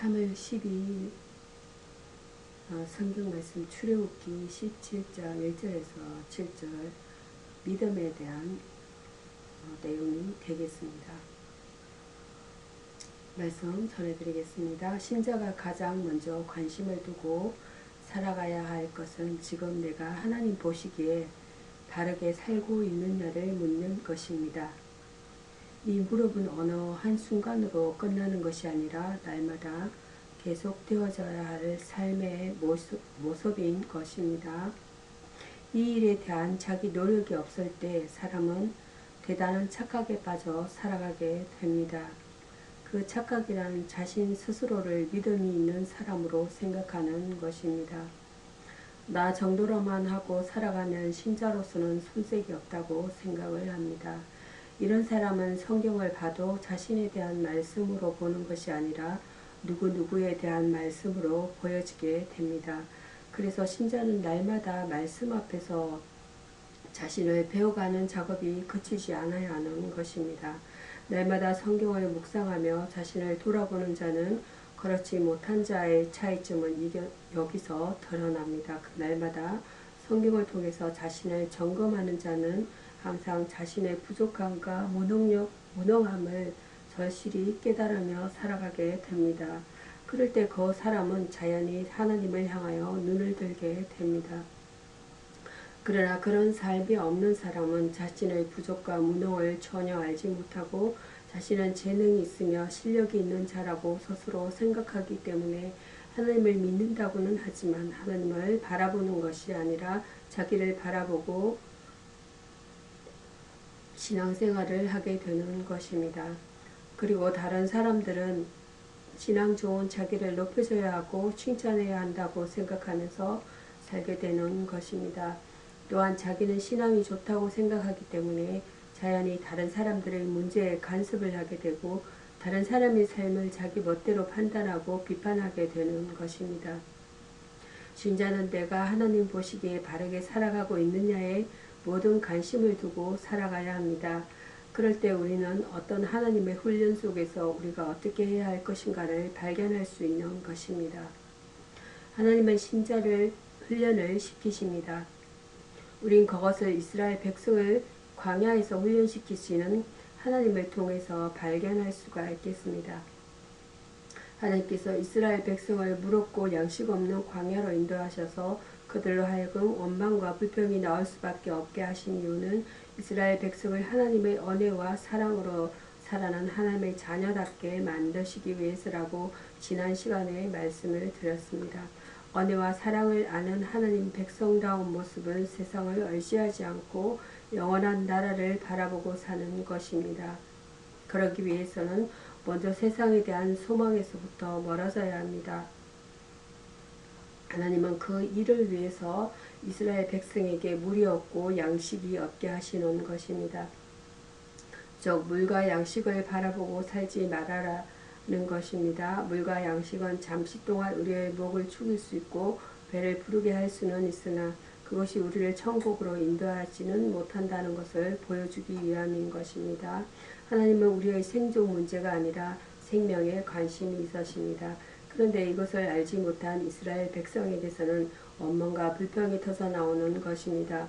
3월 12일 성경 말씀 출애굽기 17장 1절에서 7절 믿음에 대한 내용이 되겠습니다. 말씀 전해드리겠습니다. 신자가 가장 먼저 관심을 두고 살아가야 할 것은 지금 내가 하나님 보시기에 바르게 살고 있느냐를 묻는 것입니다. 이 물음은 어느 한순간으로 끝나는 것이 아니라 날마다 계속되어져야 할 삶의 모습인 것입니다. 이 일에 대한 자기 노력이 없을 때 사람은 대단한 착각에 빠져 살아가게 됩니다. 그 착각이란 자신 스스로를 믿음이 있는 사람으로 생각하는 것입니다. 나 정도로만 하고 살아가면 신자로서는 손색이 없다고 생각을 합니다. 이런 사람은 성경을 봐도 자신에 대한 말씀으로 보는 것이 아니라 누구누구에 대한 말씀으로 보여지게 됩니다. 그래서 신자는 날마다 말씀 앞에서 자신을 배워가는 작업이 그치지 않아야 하는 것입니다. 날마다 성경을 묵상하며 자신을 돌아보는 자는 그렇지 못한 자의 차이점은 여기서 드러납니다. 날마다 성경을 통해서 자신을 점검하는 자는 항상 자신의 부족함과 무능함을 절실히 깨달으며 살아가게 됩니다. 그럴 때 그 사람은 자연히 하나님을 향하여 눈을 들게 됩니다. 그러나 그런 삶이 없는 사람은 자신의 부족과 무능을 전혀 알지 못하고 자신은 재능이 있으며 실력이 있는 자라고 스스로 생각하기 때문에 하나님을 믿는다고는 하지만 하나님을 바라보는 것이 아니라 자기를 바라보고 신앙생활을 하게 되는 것입니다. 그리고 다른 사람들은 신앙 좋은 자기를 높여줘야 하고 칭찬해야 한다고 생각하면서 살게 되는 것입니다. 또한 자기는 신앙이 좋다고 생각하기 때문에 자연히 다른 사람들의 문제에 간섭을 하게 되고 다른 사람의 삶을 자기 멋대로 판단하고 비판하게 되는 것입니다. 신자는 내가 하나님 보시기에 바르게 살아가고 있느냐에 모든 관심을 두고 살아가야 합니다. 그럴 때 우리는 어떤 하나님의 훈련 속에서 우리가 어떻게 해야 할 것인가를 발견할 수 있는 것입니다. 하나님은 신자를 훈련을 시키십니다. 우린 그것을 이스라엘 백성을 광야에서 훈련시키시는 하나님을 통해서 발견할 수가 있겠습니다. 하나님께서 이스라엘 백성을 무겁고 양식 없는 광야로 인도하셔서 그들로 하여금 원망과 불평이 나올 수밖에 없게 하신 이유는 이스라엘 백성을 하나님의 은혜와 사랑으로 살아난 하나님의 자녀답게 만드시기 위해서라고 지난 시간에 말씀을 드렸습니다. 은혜와 사랑을 아는 하나님 백성다운 모습은 세상을 의지하지 않고 영원한 나라를 바라보고 사는 것입니다. 그러기 위해서는 먼저 세상에 대한 소망에서부터 멀어져야 합니다. 하나님은 그 일을 위해서 이스라엘 백성에게 물이 없고 양식이 없게 하시는 것입니다. 즉 물과 양식을 바라보고 살지 말아라는 것입니다. 물과 양식은 잠시 동안 우리의 목을 축일 수 있고 배를 부르게 할 수는 있으나 그것이 우리를 천국으로 인도하지는 못한다는 것을 보여주기 위함인 것입니다. 하나님은 우리의 생존 문제가 아니라 생명에 관심이 있으십니다. 그런데 이것을 알지 못한 이스라엘 백성에게서는 원망과 불평이 터져나오는 것입니다.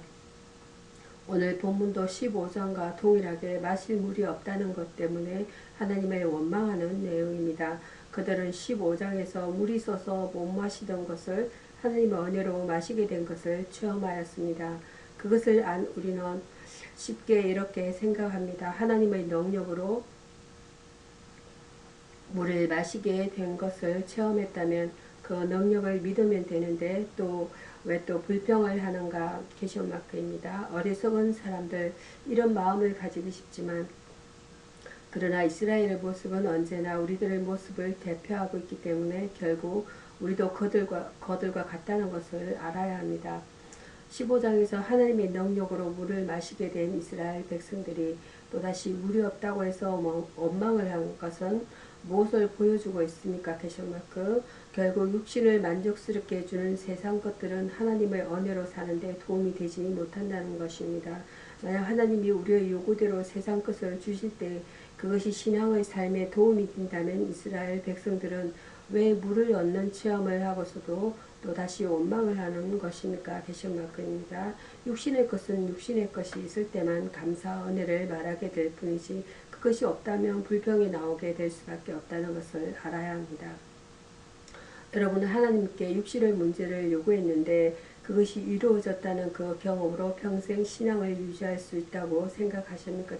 오늘 본문도 15장과 동일하게 마실 물이 없다는 것 때문에 하나님을 원망하는 내용입니다. 그들은 15장에서 물이 있어서 못 마시던 것을 하나님의 은혜로 마시게 된 것을 체험하였습니다. 그것을 안 우리는 쉽게 이렇게 생각합니다. 하나님의 능력으로 물을 마시게 된 것을 체험했다면 그 능력을 믿으면 되는데 또 왜 또 불평을 하는가 퀘스천마크입니다. 어리석은 사람들 이런 마음을 가지기 쉽지만 그러나 이스라엘의 모습은 언제나 우리들의 모습을 대표하고 있기 때문에 결국 우리도 그들과 같다는 것을 알아야 합니다. 15장에서 하나님의 능력으로 물을 마시게 된 이스라엘 백성들이 또다시 물이 없다고 해서 원망을 한 것은 무엇을 보여주고 있습니까? 퀘스천마크. 결국 육신을 만족스럽게 해주는 세상 것들은 하나님의 은혜로 사는데 도움이 되지 못한다는 것입니다. 만약 하나님이 우리의 요구대로 세상 것을 주실 때 그것이 신앙의 삶에 도움이 된다면 이스라엘 백성들은 왜 물을 얻는 체험을 하고서도 또다시 원망을 하는 것입니까? 개션마크입니다. 육신의 것은 육신의 것이 있을 때만 감사 은혜를 말하게 될 뿐이지 그것이 없다면 불평이 나오게 될 수밖에 없다는 것을 알아야 합니다. 여러분은 하나님께 육신의 문제를 요구했는데 그것이 이루어졌다는 그 경험으로 평생 신앙을 유지할 수 있다고 생각하십니까?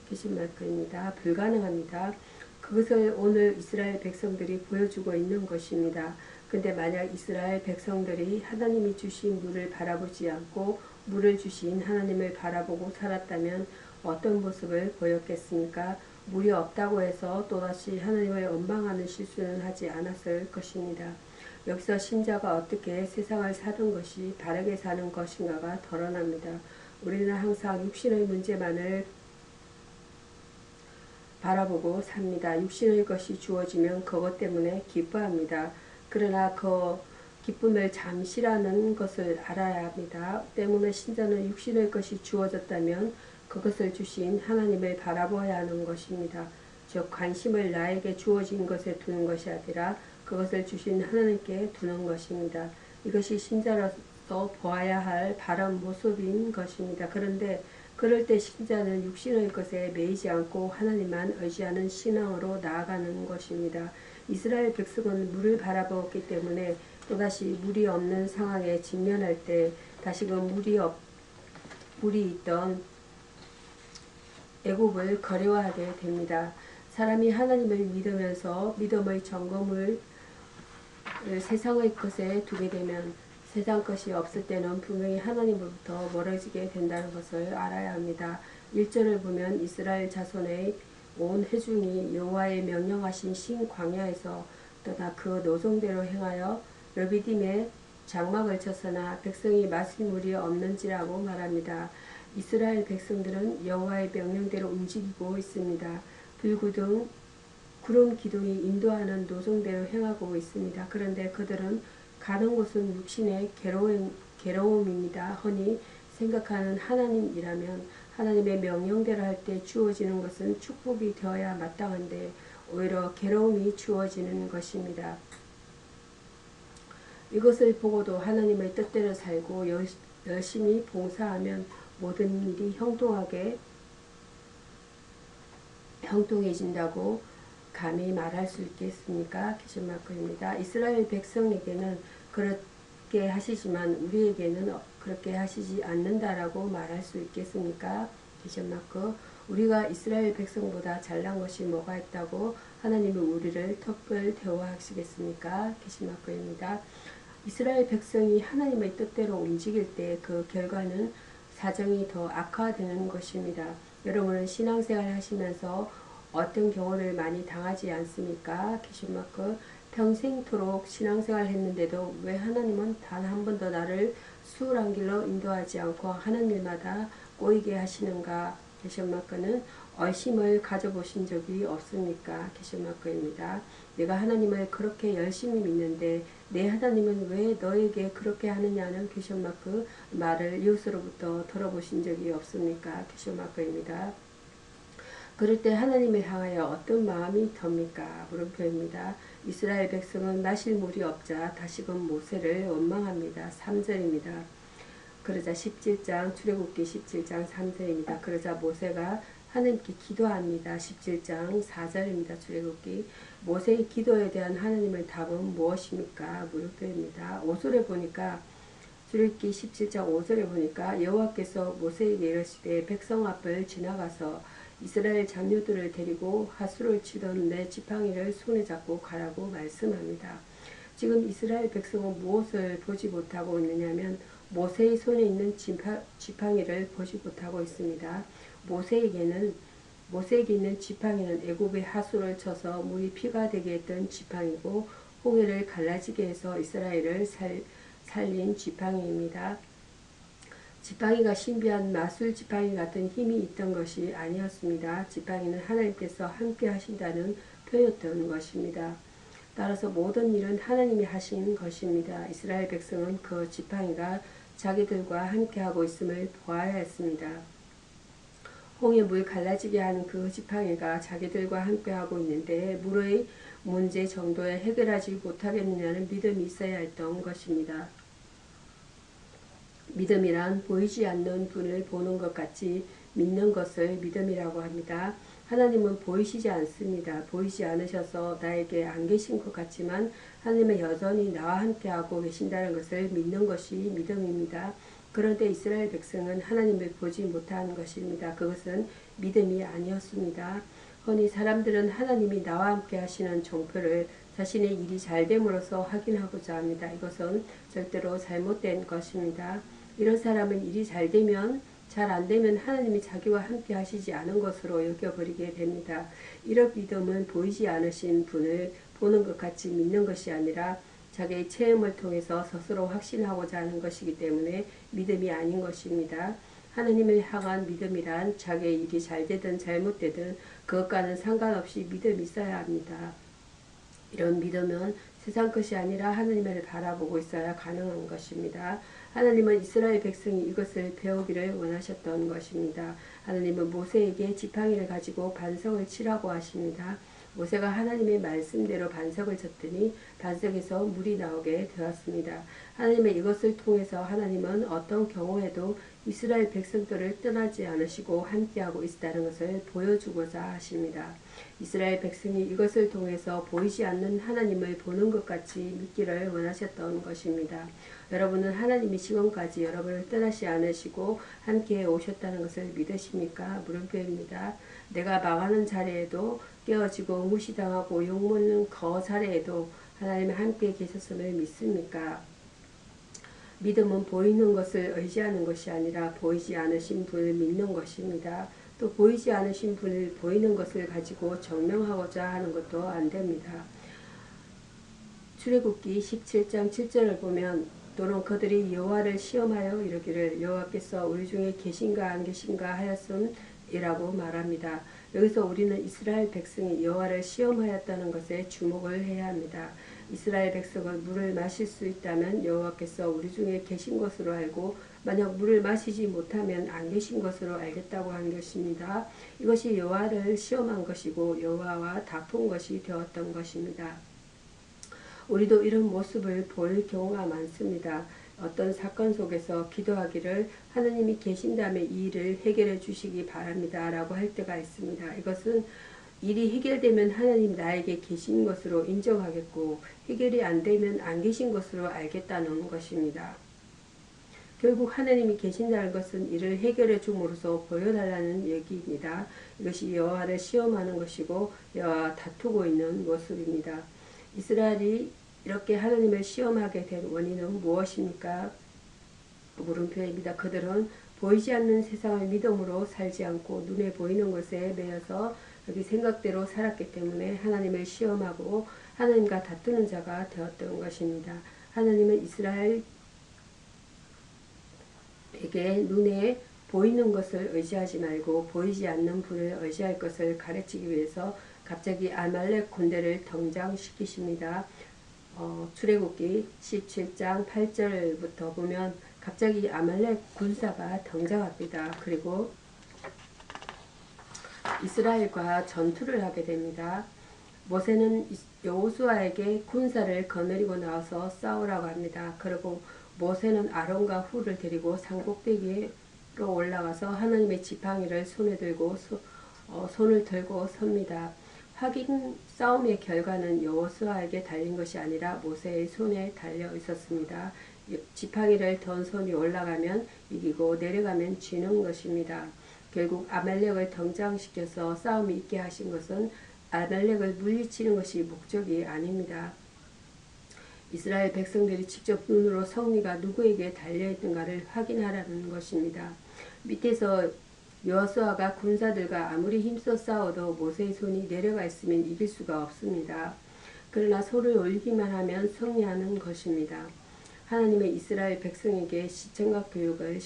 개신마크입니다. 불가능합니다. 그것을 오늘 이스라엘 백성들이 보여주고 있는 것입니다. 근데 만약 이스라엘 백성들이 하나님이 주신 물을 바라보지 않고 물을 주신 하나님을 바라보고 살았다면 어떤 모습을 보였겠습니까? 물이 없다고 해서 또다시 하나님을 원망하는 실수는 하지 않았을 것입니다. 여기서 신자가 어떻게 세상을 사는 것이 바르게 사는 것인가가 드러납니다. 우리는 항상 육신의 문제만을 바라보고 삽니다. 육신의 것이 주어지면 그것 때문에 기뻐합니다. 그러나 그 기쁨을 잠시라는 것을 알아야 합니다. 때문에 신자는 육신의 것이 주어졌다면 그것을 주신 하나님을 바라보아야 하는 것입니다. 즉 관심을 나에게 주어진 것에 두는 것이 아니라 그것을 주신 하나님께 두는 것입니다. 이것이 신자로서 보아야 할 바른 모습인 것입니다. 그런데 그럴 때 신자는 육신의 것에 매이지 않고 하나님만 의지하는 신앙으로 나아가는 것입니다. 이스라엘 백성은 물을 바라보았기 때문에 또다시 물이 없는 상황에 직면할 때 다시금 물이 있던 애굽을 거려하게 됩니다. 사람이 하나님을 믿으면서 믿음의 점검을 세상의 것에 두게 되면 세상 것이 없을 때는 분명히 하나님으로부터 멀어지게 된다는 것을 알아야 합니다. 1절을 보면 이스라엘 자손의 온 회중이 여호와의 명령하신 신 광야에서 떠나 그 노송대로 행하여 르비딤에 장막을 쳤으나 백성이 마실 물이 없는지라고 말합니다. 이스라엘 백성들은 여호와의 명령대로 움직이고 있습니다. 불구등 구름 기둥이 인도하는 노송대로 행하고 있습니다. 그런데 그들은 가는 곳은 육신의 괴로움입니다. 허니 생각하는 하나님이라면 하나님의 명령대로 할 때 주어지는 것은 축복이 되어야 마땅한데 오히려 괴로움이 주어지는 것입니다. 이것을 보고도 하나님의 뜻대로 살고 열심히 봉사하면 모든 일이 형통해진다고 감히 말할 수 있겠습니까? 퀘션마크입니다. 이스라엘 백성에게는 그렇게 하시지만 우리에게는 그렇게 하시지 않는다라고 말할 수 있겠습니까? 퀘션마크. 우리가 이스라엘 백성보다 잘난 것이 뭐가 있다고 하나님이 우리를 특별 대우하시겠습니까? 퀘션마크입니다. 이스라엘 백성이 하나님의 뜻대로 움직일 때 그 결과는 사정이 더 악화되는 것입니다. 여러분은 신앙생활 하시면서 어떤 경우를 많이 당하지 않습니까? 퀘션마크. 평생토록 신앙생활 했는데도 왜 하나님은 단 한 번도 나를 수월한 길로 인도하지 않고 하는 일마다 꼬이게 하시는가? 퀘션마크는 의심을 가져보신 적이 없습니까? 퀘션마크입니다. 내가 하나님을 그렇게 열심히 믿는데 내 하나님은 왜 너에게 그렇게 하느냐는 퀘션마크 말을 이웃으로부터 들어보신 적이 없습니까? 퀘션마크입니다. 그럴 때 하나님을 향하여 어떤 마음이 듭니까? 물음표입니다. 이스라엘 백성은 마실 물이 없자 다시금 모세를 원망합니다. 3절입니다. 그러자 17장 출애굽기 17장 3절입니다. 그러자 모세가 하나님께 기도합니다. 17장 4절입니다. 출애굽기. 모세의 기도에 대한 하나님의 답은 무엇입니까? 물음표입니다. 5절에 보니까 출애굽기 17장 5절에 보니까 여호와께서 모세에게 이르시되 백성 앞을 지나가서 이스라엘 장로들을 데리고 하수를 치던 내 지팡이를 손에 잡고 가라고 말씀합니다. 지금 이스라엘 백성은 무엇을 보지 못하고 있느냐면 모세의 손에 있는 지팡이를 보지 못하고 있습니다. 모세에게 있는 지팡이는 애굽의 하수를 쳐서 물이 피가 되게 했던 지팡이고 홍해를 갈라지게 해서 이스라엘을 살린 지팡이입니다. 지팡이가 신비한 마술 지팡이 같은 힘이 있던 것이 아니었습니다. 지팡이는 하나님께서 함께 하신다는 표였던 것입니다. 따라서 모든 일은 하나님이 하신 것입니다. 이스라엘 백성은 그 지팡이가 자기들과 함께하고 있음을 보아야 했습니다. 홍해 물 갈라지게 하는 그 지팡이가 자기들과 함께하고 있는데 물의 문제 정도에 해결하지 못하겠느냐는 믿음이 있어야 했던 것입니다. 믿음이란 보이지 않는 분을 보는 것 같이 믿는 것을 믿음이라고 합니다. 하나님은 보이시지 않습니다. 보이지 않으셔서 나에게 안 계신 것 같지만 하나님은 여전히 나와 함께하고 계신다는 것을 믿는 것이 믿음입니다. 그런데 이스라엘 백성은 하나님을 보지 못한 것입니다. 그것은 믿음이 아니었습니다. 흔히 사람들은 하나님이 나와 함께 하시는 종표를 자신의 일이 잘됨으로써 확인하고자 합니다. 이것은 절대로 잘못된 것입니다. 이런 사람은 일이 잘되면 잘 안되면 하나님이 자기와 함께 하시지 않은 것으로 여겨버리게 됩니다. 이런 믿음은 보이지 않으신 분을 보는 것 같이 믿는 것이 아니라 자기의 체험을 통해서 스스로 확신하고자 하는 것이기 때문에 믿음이 아닌 것입니다. 하나님을 향한 믿음이란 자기의 일이 잘되든 잘못되든 그것과는 상관없이 믿음이 있어야 합니다. 이런 믿음은 세상 것이 아니라 하나님을 바라보고 있어야 가능한 것입니다. 하나님은 이스라엘 백성이 이것을 배우기를 원하셨던 것입니다. 하나님은 모세에게 지팡이를 가지고 반석을 치라고 하십니다. 모세가 하나님의 말씀대로 반석을 쳤더니 반석에서 물이 나오게 되었습니다. 하나님의 이것을 통해서 하나님은 어떤 경우에도 이스라엘 백성들을 떠나지 않으시고 함께하고 있다는 것을 보여주고자 하십니다. 이스라엘 백성이 이것을 통해서 보이지 않는 하나님을 보는 것 같이 믿기를 원하셨던 것입니다. 여러분은 하나님이 지금까지 여러분을 떠나지 않으시고 함께 오셨다는 것을 믿으십니까? 물음표입니다. 내가 망하는 자리에도 깨어지고 무시당하고 욕먹는 그 자리에도 하나님이 함께 계셨음을 믿습니까? 믿음은 보이는 것을 의지하는 것이 아니라 보이지 않으신 분을 믿는 것입니다. 또 보이지 않으신 분을 보이는 것을 가지고 증명하고자 하는 것도 안 됩니다. 출애굽기 17장 7절을 보면 또는 그들이 여호와를 시험하여 이르기를 여호와께서 우리 중에 계신가 안 계신가 하였음이라고 말합니다. 여기서 우리는 이스라엘 백성이 여호와를 시험하였다는 것에 주목을 해야 합니다. 이스라엘 백성은 물을 마실 수 있다면 여호와께서 우리 중에 계신 것으로 알고 만약 물을 마시지 못하면 안 계신 것으로 알겠다고 한 것입니다. 이것이 여호와를 시험한 것이고 여호와와 다툰 것이 되었던 것입니다. 우리도 이런 모습을 볼 경우가 많습니다. 어떤 사건 속에서 기도하기를 하나님이 계신다면 이 일을 해결해 주시기 바랍니다 라고 할 때가 있습니다. 이것은 일이 해결되면 하나님 나에게 계신 것으로 인정하겠고 해결이 안 되면 안 계신 것으로 알겠다는 것입니다. 결국 하나님이 계신다는 것은 이를 해결해 줌으로써 보여달라는 얘기입니다. 이것이 여호와를 시험하는 것이고 여호와와 다투고 있는 모습입니다. 이스라엘이 이렇게 하나님을 시험하게 된 원인은 무엇입니까? 물음표입니다. 그들은 보이지 않는 세상을 믿음으로 살지 않고 눈에 보이는 것에 매여서 여기 생각대로 살았기 때문에 하나님을 시험하고 하나님과 다투는 자가 되었던 것입니다. 하나님은 이스라엘에게 눈에 보이는 것을 의지하지 말고 보이지 않는 분을 의지할 것을 가르치기 위해서 갑자기 아말렉 군대를 등장시키십니다. 출애굽기 17장 8절부터 보면 갑자기 아말렉 군사가 등장합니다. 그리고 이스라엘과 전투를 하게 됩니다. 모세는 여호수아에게 군사를 거느리고 나와서 싸우라고 합니다. 그리고 모세는 아론과 훌을 데리고 산꼭대기로 올라가서 하나님의 지팡이를 손에 들고 손을 들고 섭니다. 확인 싸움의 결과는 여호수아에게 달린 것이 아니라 모세의 손에 달려 있었습니다. 지팡이를 든 손이 올라가면 이기고 내려가면 지는 것입니다. 결국 아말렉을 등장시켜서 싸움이 있게 하신 것은 아말렉을 물리치는 것이 목적이 아닙니다. 이스라엘 백성들이 직접 눈으로 승리가 누구에게 달려있는가를 확인하라는 것입니다. 밑에서 여호수아가 군사들과 아무리 힘써 싸워도 모세의 손이 내려가 있으면 이길 수가 없습니다. 그러나 손을 올리기만 하면 승리하는 것입니다. 하나님의 이스라엘 백성에게 시청각 교육을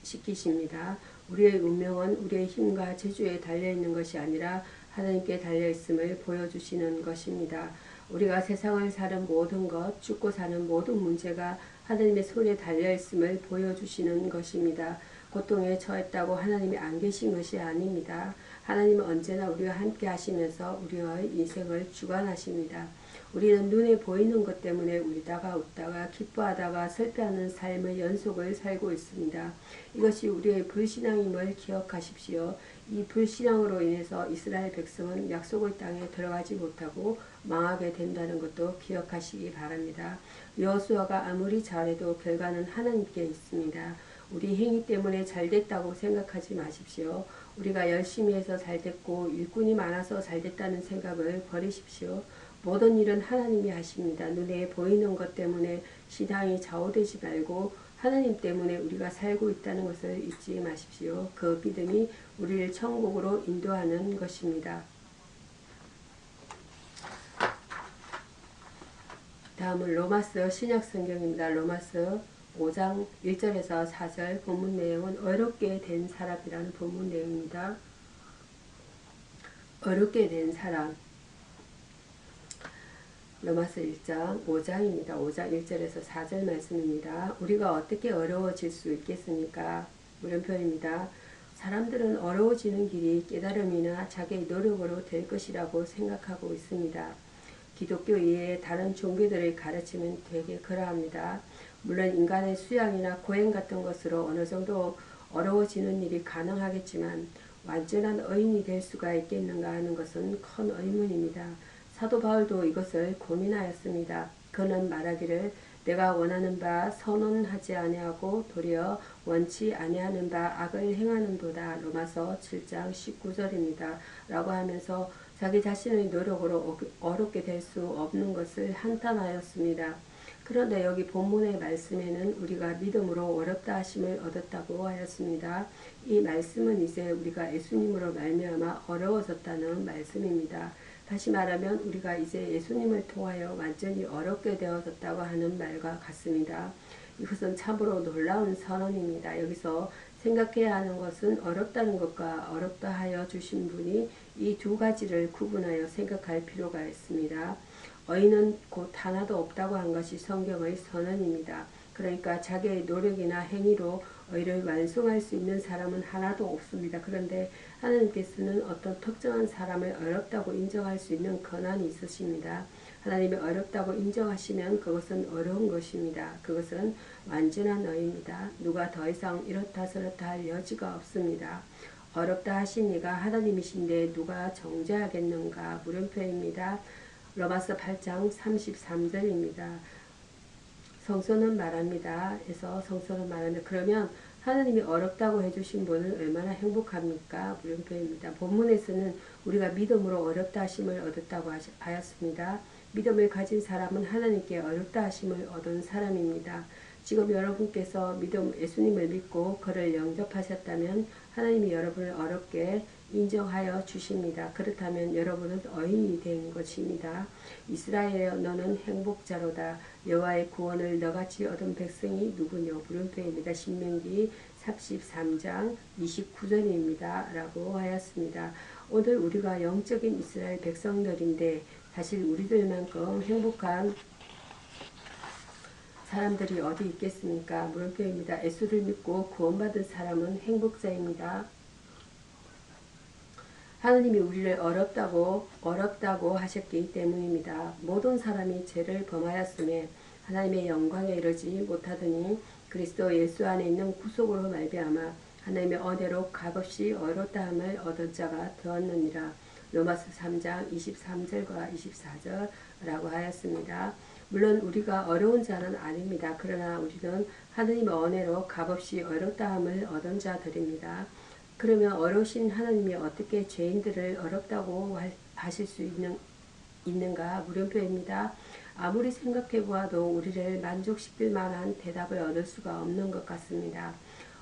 시키십니다. 우리의 운명은 우리의 힘과 재주에 달려있는 것이 아니라 하나님께 달려있음을 보여주시는 것입니다. 우리가 세상을 사는 모든 것, 죽고 사는 모든 문제가 하나님의 손에 달려있음을 보여주시는 것입니다. 고통에 처했다고 하나님이 안 계신 것이 아닙니다. 하나님은 언제나 우리와 함께 하시면서 우리의 인생을 주관하십니다. 우리는 눈에 보이는 것 때문에 울다가 웃다가 기뻐하다가 슬퍼하는 삶의 연속을 살고 있습니다. 이것이 우리의 불신앙임을 기억하십시오. 이 불신앙으로 인해서 이스라엘 백성은 약속의 땅에 들어가지 못하고 망하게 된다는 것도 기억하시기 바랍니다. 여호수아가 아무리 잘해도 결과는 하나님께 있습니다. 우리 행위 때문에 잘됐다고 생각하지 마십시오. 우리가 열심히 해서 잘됐고 일꾼이 많아서 잘됐다는 생각을 버리십시오. 모든 일은 하나님이 하십니다. 눈에 보이는 것 때문에 신앙이 좌우되지 말고 하나님 때문에 우리가 살고 있다는 것을 잊지 마십시오. 그 믿음이 우리를 천국으로 인도하는 것입니다. 다음은 로마서 신약성경입니다. 로마서 5장 1절에서 4절 본문 내용은 어렵게 된 사람이라는 본문 내용입니다. 어렵게 된 사람. 로마서 1장 5장입니다. 5장 1절에서 4절 말씀입니다. 우리가 어떻게 어려워질 수 있겠습니까? 물음표입니다. 사람들은 어려워지는 길이 깨달음이나 자기의 노력으로 될 것이라고 생각하고 있습니다. 기독교 이외의 다른 종교들의 가르침은 되게 그러합니다. 물론 인간의 수양이나 고행 같은 것으로 어느 정도 어려워지는 일이 가능하겠지만 완전한 의인이 될 수가 있겠는가 하는 것은 큰 의문입니다. 사도 바울도 이것을 고민하였습니다. 그는 말하기를 내가 원하는 바 선언하지 아니하고 도리어 원치 아니하는 바 악을 행하는도다. 로마서 7장 19절입니다. 라고 하면서 자기 자신의 노력으로 어렵게 될 수 없는 것을 한탄하였습니다. 그런데 여기 본문의 말씀에는 우리가 믿음으로 어렵다 하심을 얻었다고 하였습니다. 이 말씀은 이제 우리가 예수님으로 말미암아 어려워졌다는 말씀입니다. 다시 말하면 우리가 이제 예수님을 통하여 완전히 어렵게 되어졌다고 하는 말과 같습니다. 이것은 참으로 놀라운 선언입니다. 여기서 생각해야 하는 것은 어렵다는 것과 어렵다 하여 주신 분이 이 두 가지를 구분하여 생각할 필요가 있습니다. 의인은 곧 하나도 없다고 한 것이 성경의 선언입니다. 그러니까 자기의 노력이나 행위로 의를 완성할 수 있는 사람은 하나도 없습니다. 그런데 하나님께서는 어떤 특정한 사람을 어렵다고 인정할 수 있는 권한이 있으십니다. 하나님이 어렵다고 인정하시면 그것은 어려운 것입니다. 그것은 완전한 의입니다. 누가 더 이상 이렇다 저렇다 할 여지가 없습니다. 어렵다 하신 이가 하나님이신데 누가 정죄하겠는가? 물음표입니다. 로마서 8장 33절입니다. 성서는 말합니다. 해서 성서는 말합니다. 그러면 하나님이 어렵다고 해주신 분은 얼마나 행복합니까? 물음표입니다. 본문에서는 우리가 믿음으로 어렵다 하심을 얻었다고 하였습니다. 믿음을 가진 사람은 하나님께 어렵다 하심을 얻은 사람입니다. 지금 여러분께서 예수님을 믿고 그를 영접하셨다면 하나님이 여러분을 어렵게 인정하여 주십니다. 그렇다면 여러분은 의인이 된 것입니다. 이스라엘여 너는 행복자로다. 여호와의 구원을 너같이 얻은 백성이 누구뇨? 물음표입니다. 신명기 33장 29절입니다. 라고 하였습니다. 오늘 우리가 영적인 이스라엘 백성들인데 사실 우리들만큼 행복한 사람들이 어디 있겠습니까? 물음표입니다. 예수를 믿고 구원받은 사람은 행복자입니다. 하나님이 우리를 어렵다고 하셨기 때문입니다. 모든 사람이 죄를 범하였음에 하나님의 영광에 이르지 못하더니 그리스도 예수 안에 있는 구속으로 말미암아 하나님의 은혜로 값없이 어렵다함을 얻은 자가 되었느니라. 로마서 3장 23절과 24절라고 하였습니다. 물론 우리가 어려운 자는 아닙니다. 그러나 우리는 하나님의 은혜로 값없이 어렵다함을 얻은 자들입니다. 그러면 어려우신 하나님이 어떻게 죄인들을 어렵다고 하실 수 있는가? 물음표입니다. 아무리 생각해 보아도 우리를 만족시킬 만한 대답을 얻을 수가 없는 것 같습니다.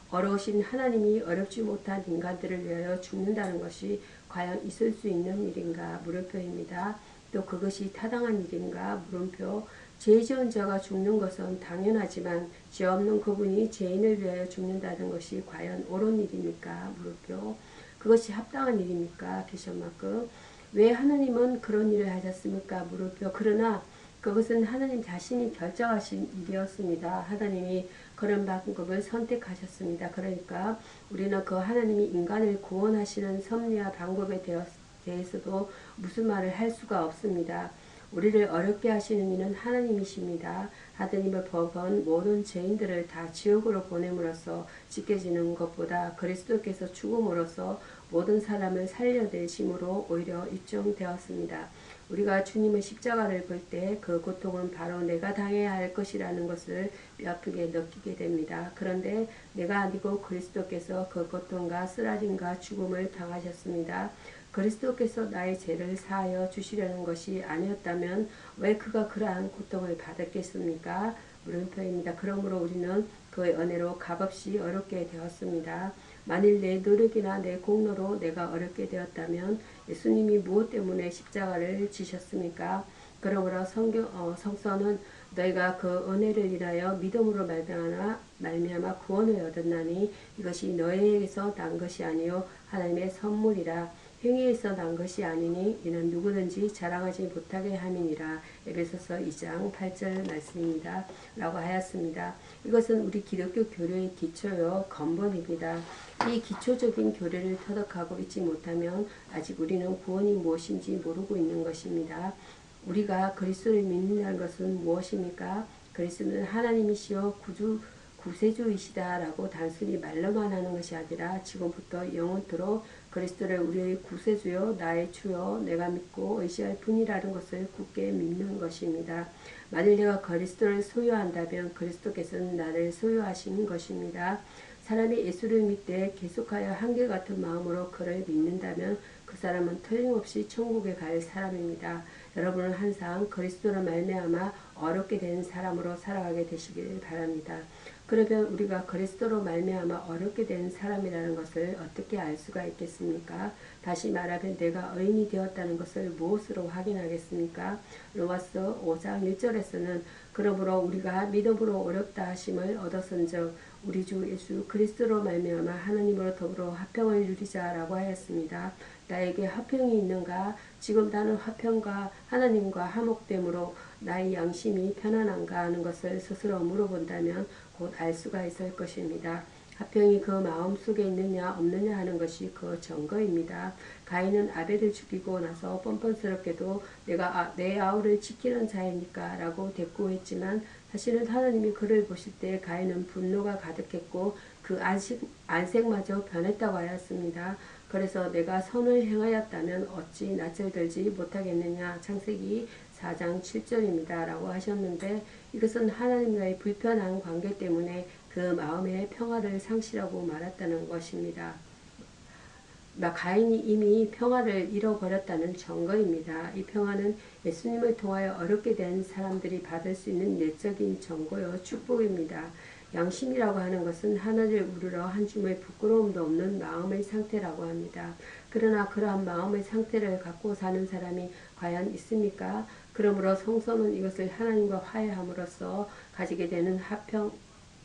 어려우신 하나님이 어렵지 못한 인간들을 위하여 죽는다는 것이 과연 있을 수 있는 일인가? 물음표입니다. 또 그것이 타당한 일인가? 물음표. 죄 지은 자가 죽는 것은 당연하지만 죄 없는 그분이 죄인을 위하여 죽는다는 것이 과연 옳은 일입니까? 물음표. 그것이 합당한 일입니까? 퀘션마크. 왜 하나님은 그런 일을 하셨습니까? 물음표. 그러나 그것은 하나님 자신이 결정하신 일이었습니다. 하나님이 그런 방법을 선택하셨습니다. 그러니까 우리는 그 하나님이 인간을 구원하시는 섭리와 방법에 대해서도 무슨 말을 할 수가 없습니다. 우리를 어렵게 하시는 이는 하나님이십니다. 하나님의 법은 모든 죄인들을 다 지옥으로 보냄으로써 지켜지는 것보다 그리스도께서 죽음으로써 모든 사람을 살려내심으로 오히려 입증되었습니다. 우리가 주님의 십자가를 볼 때 그 고통은 바로 내가 당해야 할 것이라는 것을 뼈아프게 느끼게 됩니다. 그런데 내가 아니고 그리스도께서 그 고통과 쓰라림과 죽음을 당하셨습니다. 그리스도께서 나의 죄를 사하여 주시려는 것이 아니었다면 왜 그가 그러한 고통을 받았겠습니까? 물음표입니다. 그러므로 우리는 그의 은혜로 값없이 어렵게 되었습니다. 만일 내 노력이나 내 공로로 내가 어렵게 되었다면 예수님이 무엇 때문에 십자가를 지셨습니까? 그러므로 성서는 너희가 그 은혜를 인하여 믿음으로 말미암아 구원을 얻었나니 이것이 너희에게서 난 것이 아니요 하나님의 선물이라. 행위에서 난 것이 아니니 이는 누구든지 자랑하지 못하게 함이니라. 에베소서 2장 8절 말씀입니다. 라고 하였습니다. 이것은 우리 기독교 교류의 기초요 근본입니다. 이 기초적인 교리를 터득하고 있지 못하면 아직 우리는 구원이 무엇인지 모르고 있는 것입니다. 우리가 그리스도를 믿는다는 것은 무엇입니까? 그리스도는 하나님이시여 구세주이시다라고 단순히 말로만 하는 것이 아니라 지금부터 영원토록 그리스도를 우리의 구세주요 나의 주요 내가 믿고 의지할 분이라는 것을 굳게 믿는 것입니다. 만일 내가 그리스도를 소유한다면 그리스도께서는 나를 소유하신 것입니다. 사람이 예수를 믿되 계속하여 한결같은 마음으로 그를 믿는다면 그 사람은 틀림없이 천국에 갈 사람입니다. 여러분은 항상 그리스도로 말미암아 어렵게 된 사람으로 살아가게 되시길 바랍니다. 그러면 우리가 그리스도로 말미암아 어렵게 된 사람이라는 것을 어떻게 알 수가 있겠습니까? 다시 말하면 내가 의인이 되었다는 것을 무엇으로 확인하겠습니까? 로마서 5장 1절에서는 그러므로 우리가 믿음으로 어렵다 하심을 얻었은즉 우리 주 예수 그리스도로 말미암아 하나님으로 더불어 화평을 누리자라고 하였습니다. 나에게 화평이 있는가? 지금 나는 화평과 하나님과 화목됨으로 나의 양심이 편안한가 하는 것을 스스로 물어본다면 곧 알 수가 있을 것입니다. 화평이 그 마음속에 있느냐 없느냐 하는 것이 그 증거입니다. 가인은 아벨을 죽이고 나서 뻔뻔스럽게도 내가 내 아우를 지키는 자이니까 라고 대꾸했지만 사실은 하나님이 그를 보실 때 가인은 분노가 가득했고 그 안색마저 변했다고 하였습니다. 그래서 내가 선을 행하였다면 어찌 낯을 들지 못하겠느냐. 창세기 4장 7절입니다. 라고 하셨는데 이것은 하나님과의 불편한 관계 때문에 그 마음의 평화를 상실하고 말았다는 것입니다. 가인이 이미 평화를 잃어버렸다는 증거입니다. 이 평화는 예수님을 통하여 어렵게 된 사람들이 받을 수 있는 내적인 증거요 축복입니다. 양심이라고 하는 것은 하나님을 우러러 한 줌의 부끄러움도 없는 마음의 상태라고 합니다. 그러나 그러한 마음의 상태를 갖고 사는 사람이 과연 있습니까? 그러므로 성서는 이것을 하나님과 화해함으로써 가지게 되는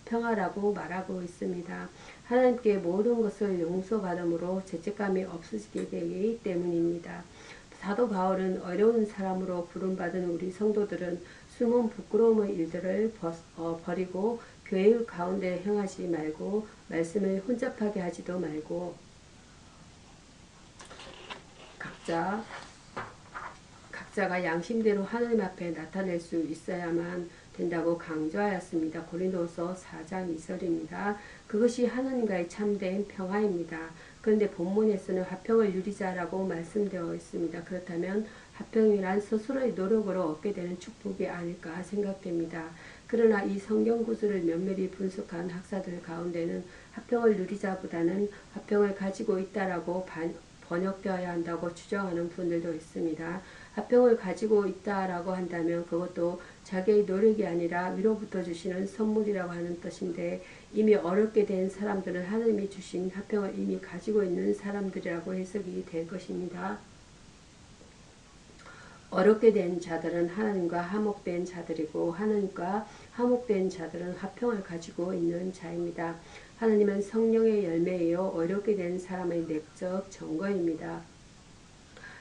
평화라고 말하고 있습니다. 하나님께 모든 것을 용서받음으로 죄책감이 없어지게 되기 때문입니다. 사도 바울은 어려운 사람으로 부름받은 우리 성도들은 숨은 부끄러움의 일들을 버리고 교회 가운데 행하지 말고 말씀을 혼잡하게 하지도 말고 각자가 양심대로 하나님 앞에 나타낼 수 있어야만 된다고 강조하였습니다. 고린도서 4장 2절입니다. 그것이 하나님과의 참된 평화입니다. 그런데 본문에서는 화평을 누리자라고 말씀되어 있습니다. 그렇다면 화평이란 스스로의 노력으로 얻게 되는 축복이 아닐까 생각됩니다. 그러나 이 성경 구절을 면밀히 분석한 학자들 가운데는 화평을 누리자보다는 화평을 가지고 있다라고 번역되어야 한다고 주장하는 분들도 있습니다. 화평을 가지고 있다라고 한다면 그것도 자기의 노력이 아니라 위로부터 주시는 선물이라고 하는 뜻인데 이미 어렵게 된 사람들은 하나님이 주신 화평을 이미 가지고 있는 사람들이라고 해석이 될 것입니다. 어렵게 된 자들은 하나님과 화목된 자들이고 하나님과 화목된 자들은 화평을 가지고 있는 자입니다. 하나님은 성령의 열매이요 어렵게 된 사람의 내적 증거입니다.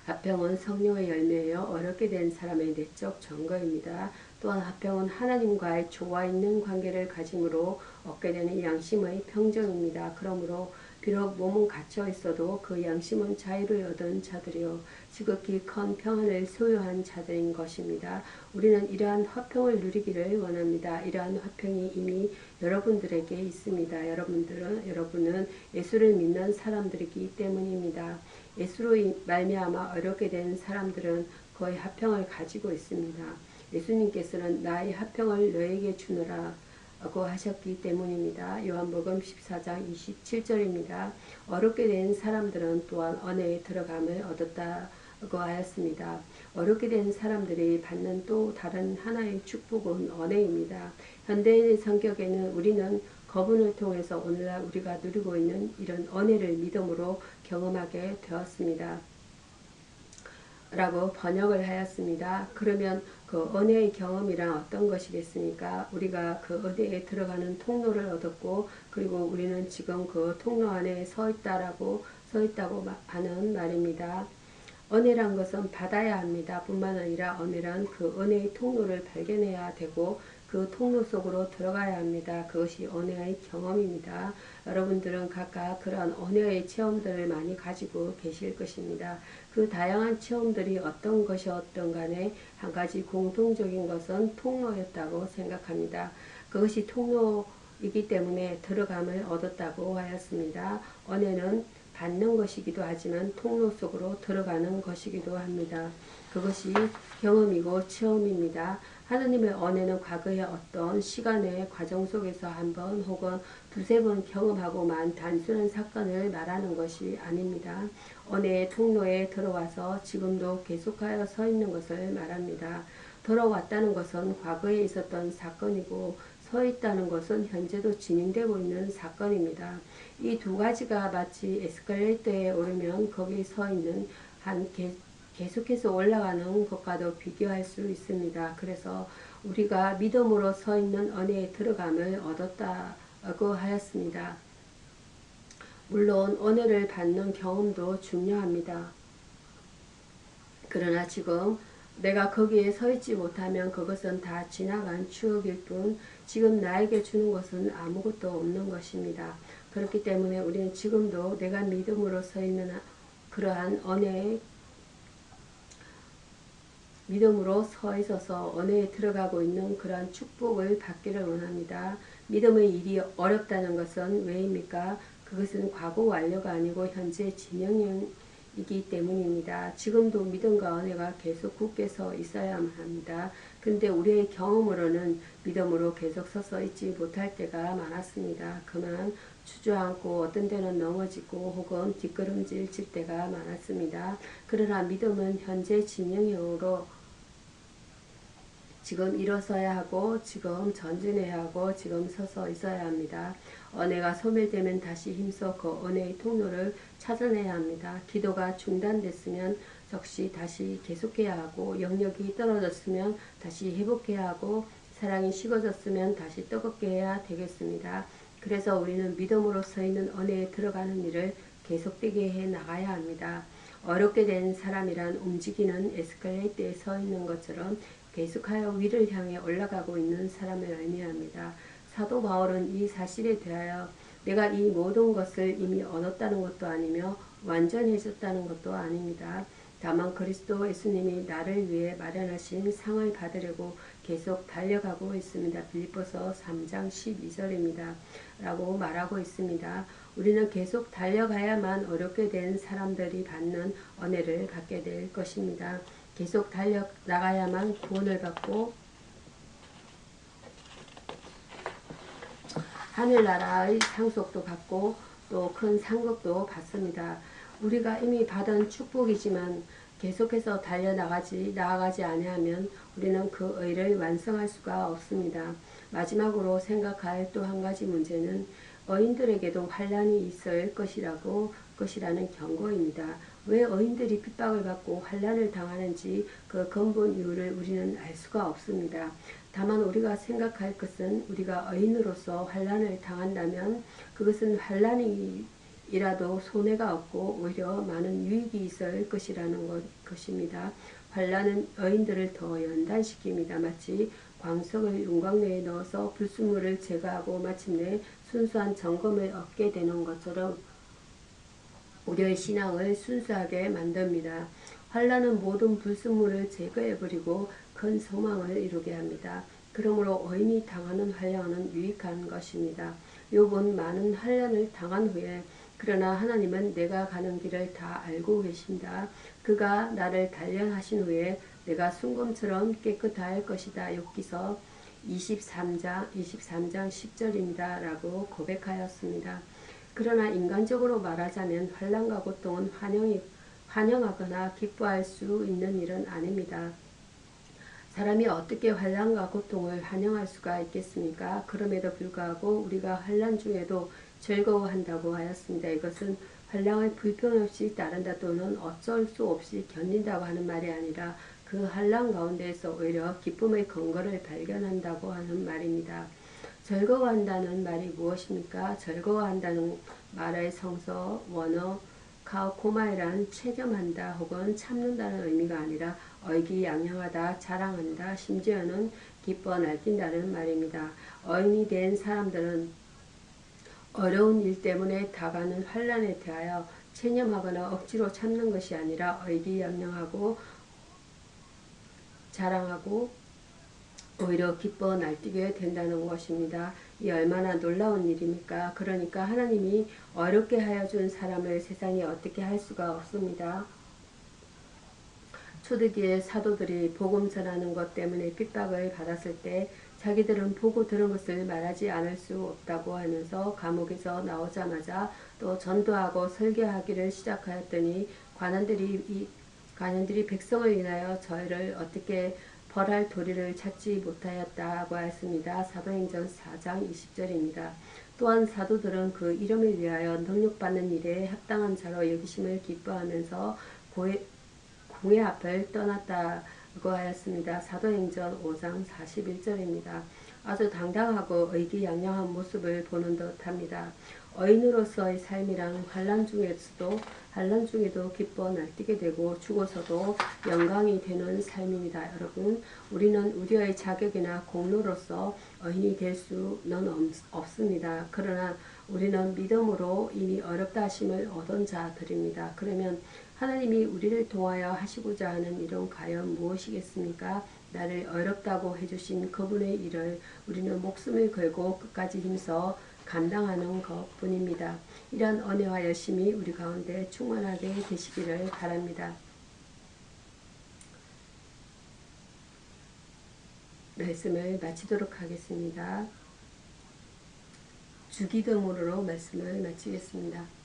화평은 성령의 열매여 어렵게 된 사람의 내적 증거입니다. 또한 화평은 하나님과의 조화 있는 관계를 가짐으로 얻게 되는 양심의 평정입니다. 그러므로 비록 몸은 갇혀 있어도 그 양심은 자유를 얻은 자들이요 지극히 큰 평안을 소유한 자들인 것입니다. 우리는 이러한 화평을 누리기를 원합니다. 이러한 화평이 이미 여러분들에게 있습니다. 여러분은 예수를 믿는 사람들이기 때문입니다. 예수로 말미암아 어렵게 된 사람들은 거의 화평을 가지고 있습니다. 예수님께서는 나의 화평을 너에게 주노라고 하셨기 때문입니다. 요한복음 14장 27절입니다. 어렵게 된 사람들은 또한 은혜에 들어감을 얻었다고 하였습니다. 어렵게 된 사람들이 받는 또 다른 하나의 축복은 은혜입니다. 현대인의 성격에는 우리는 거분을 통해서 오늘날 우리가 누리고 있는 이런 은혜를 믿음으로 경험하게 되었습니다. 라고 번역을 하였습니다. 그러면 그 은혜의 경험이란 어떤 것이겠습니까? 우리가 그 은혜에 들어가는 통로를 얻었고 그리고 우리는 지금 그 통로 안에 서 있다고 하는 말입니다. 은혜란 것은 받아야 합니다. 뿐만 아니라 은혜란 그 은혜의 통로를 발견해야 되고 그 통로 속으로 들어가야 합니다. 그것이 은혜의 경험입니다. 여러분들은 각각 그러한 은혜의 체험들을 많이 가지고 계실 것입니다. 그 다양한 체험들이 어떤 것이었던 간에 한 가지 공통적인 것은 통로였다고 생각합니다. 그것이 통로이기 때문에 들어감을 얻었다고 하였습니다. 은혜는 받는 것이기도 하지만 통로 속으로 들어가는 것이기도 합니다. 그것이 경험이고 체험입니다. 하나님의 은혜는 과거의 어떤 시간의 과정 속에서 한 번 혹은 두세 번 경험하고만 단순한 사건을 말하는 것이 아닙니다. 은혜의 통로에 들어와서 지금도 계속하여 서 있는 것을 말합니다. 돌아왔다는 것은 과거에 있었던 사건이고 서 있다는 것은 현재도 진행되고 있는 사건입니다. 이 두 가지가 마치 에스컬레이터에 오르면 거기 서 있는 계속해서 올라가는 것과도 비교할 수 있습니다. 그래서 우리가 믿음으로 서 있는 은혜에 들어감을 얻었다고 하였습니다. 물론 은혜를 받는 경험도 중요합니다. 그러나 지금 내가 거기에 서 있지 못하면 그것은 다 지나간 추억일 뿐 지금 나에게 주는 것은 아무것도 없는 것입니다. 그렇기 때문에 우리는 지금도 내가 믿음으로 서 있는 그러한 은혜의 믿음으로 서 있어서 은혜에 들어가고 있는 그러한 축복을 받기를 원합니다. 믿음의 일이 어렵다는 것은 왜입니까? 그것은 과거 완료가 아니고 현재 진행형이기 때문입니다. 지금도 믿음과 은혜가 계속 굳게 서 있어야만 합니다. 그런데 우리의 경험으로는 믿음으로 계속 서서 있지 못할 때가 많았습니다. 그만 주저앉고 어떤 때는 넘어지고 혹은 뒷걸음질 칠 때가 많았습니다. 그러나 믿음은 현재 진행형으로 지금 일어서야 하고 지금 전진해야 하고 지금 서서 있어야 합니다. 은혜가 소멸되면 다시 힘써 그 은혜의 통로를 찾아내야 합니다. 기도가 중단됐으면 역시 다시 계속해야 하고 영역이 떨어졌으면 다시 회복해야 하고 사랑이 식어졌으면 다시 뜨겁게 해야 되겠습니다. 그래서 우리는 믿음으로 서 있는 은혜에 들어가는 일을 계속되게 해 나가야 합니다. 어렵게 된 사람이란 움직이는 에스컬레이터에 서 있는 것처럼 계속하여 위를 향해 올라가고 있는 사람을 의미합니다. 사도 바울은 이 사실에 대하여 내가 이 모든 것을 이미 얻었다는 것도 아니며 완전해졌다는 것도 아닙니다. 다만 그리스도 예수님이 나를 위해 마련하신 상을 받으려고 계속 달려가고 있습니다. 빌립보서 3장 12절입니다. 라고 말하고 있습니다. 우리는 계속 달려가야만 어렵게 된 사람들이 받는 은혜를 받게 될 것입니다. 계속 달려나가야만 구원을 받고 하늘나라의 상속도 받고 또 큰 상급도 받습니다. 우리가 이미 받은 축복이지만 계속해서 나아가지 아니하면 우리는 그 의를 완성할 수가 없습니다. 마지막으로 생각할 또 한 가지 문제는 의인들에게도 환난이 있을 것이라는 경고입니다. 왜 의인들이 핍박을 받고 환난을 당하는지 그 근본 이유를 우리는 알 수가 없습니다. 다만 우리가 생각할 것은 우리가 의인으로서 환난을 당한다면 그것은 환난이 이라도 손해가 없고 오히려 많은 유익이 있을 것이라는 것입니다. 환란은 여인들을 더 연단시킵니다. 마치 광석을 윤곽내에 넣어서 불순물을 제거하고 마침내 순수한 점검을 얻게 되는 것처럼 우리의 신앙을 순수하게 만듭니다. 환란은 모든 불순물을 제거해버리고 큰 소망을 이루게 합니다. 그러므로 어인이 당하는 환란은 유익한 것입니다. 욥은 많은 환란을 당한 후에 그러나 하나님은 내가 가는 길을 다 알고 계신다. 그가 나를 단련하신 후에 내가 순금처럼 깨끗할 것이다. 욥기서 23장 10절입니다. 라고 고백하였습니다. 그러나 인간적으로 말하자면 환난과 고통은 환영하거나 기뻐할 수 있는 일은 아닙니다. 사람이 어떻게 환난과 고통을 환영할 수가 있겠습니까? 그럼에도 불구하고 우리가 환난 중에도 즐거워한다고 하였습니다. 이것은 환난을 불평 없이 따른다 또는 어쩔 수 없이 견딘다고 하는 말이 아니라 그 환난 가운데에서 오히려 기쁨의 근거를 발견한다고 하는 말입니다. 즐거워한다는 말이 무엇입니까? 즐거워한다는 말의 성서 원어 카오코마이란 체념한다 혹은 참는다는 의미가 아니라 의기양양하다, 자랑한다, 심지어는 기뻐 날뛴다는 말입니다. 어인이 된 사람들은 어려운 일 때문에 다가는 환난에 대하여 체념하거나 억지로 참는 것이 아니라 의기양양하고 자랑하고 오히려 기뻐 날뛰게 된다는 것입니다. 이 얼마나 놀라운 일입니까? 그러니까 하나님이 어렵게 하여 준 사람을 세상에 어떻게 할 수가 없습니다. 초대기의 사도들이 복음 전하는 것 때문에 핍박을 받았을 때 자기들은 보고 들은 것을 말하지 않을 수 없다고 하면서 감옥에서 나오자마자 또 전도하고 설교하기를 시작하였더니 관원들이 백성을 인하여 저희를 어떻게 벌할 도리를 찾지 못하였다고 하였습니다. 사도행전 4장 20절입니다. 또한 사도들은 그 이름을 위하여 능력받는 일에 합당한 자로 여기심을 기뻐하면서 공회 앞을 떠났다고 하였습니다. 사도행전 5장 41절입니다. 아주 당당하고 의기양양한 모습을 보는 듯합니다. 어인으로서의 삶이란 환난 중에도 기뻐 날뛰게 되고 죽어서도 영광이 되는 삶입니다. 여러분, 우리는 우리의 자격이나 공로로서 어인이 될 수는 없습니다. 그러나 우리는 믿음으로 이미 어렵다 하심을 얻은 자들입니다. 그러면 하나님이 우리를 통하여 하시고자 하는 일은 과연 무엇이겠습니까? 나를 어렵다고 해주신 그분의 일을 우리는 목숨을 걸고 끝까지 힘써 감당하는 것뿐입니다. 이런 은혜와 열심이 우리 가운데 충만하게 되시기를 바랍니다. 말씀을 마치도록 하겠습니다. 주기도문으로 말씀을 마치겠습니다.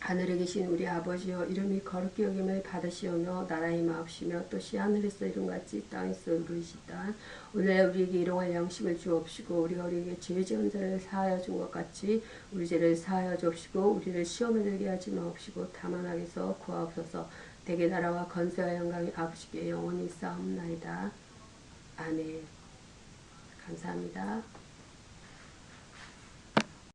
하늘에 계신 우리 아버지여, 이름이 거룩히 여김을 받으시오며 나라의 마옵시며 뜻이 하늘에서 이룬같이 땅에서 이루시다. 오늘 우리에게 일용할 양식을 주옵시고 우리가 우리에게 죄 지은 자를 사하여 준 것 같이 우리 죄를 사하여 주옵시고 우리를 시험에 들게 하지 마옵시고 다만 악에서 구하옵소서. 대개 나라와 건세와 영광이 아버지께 영원히 쌓옵나이다. 아멘. 감사합니다.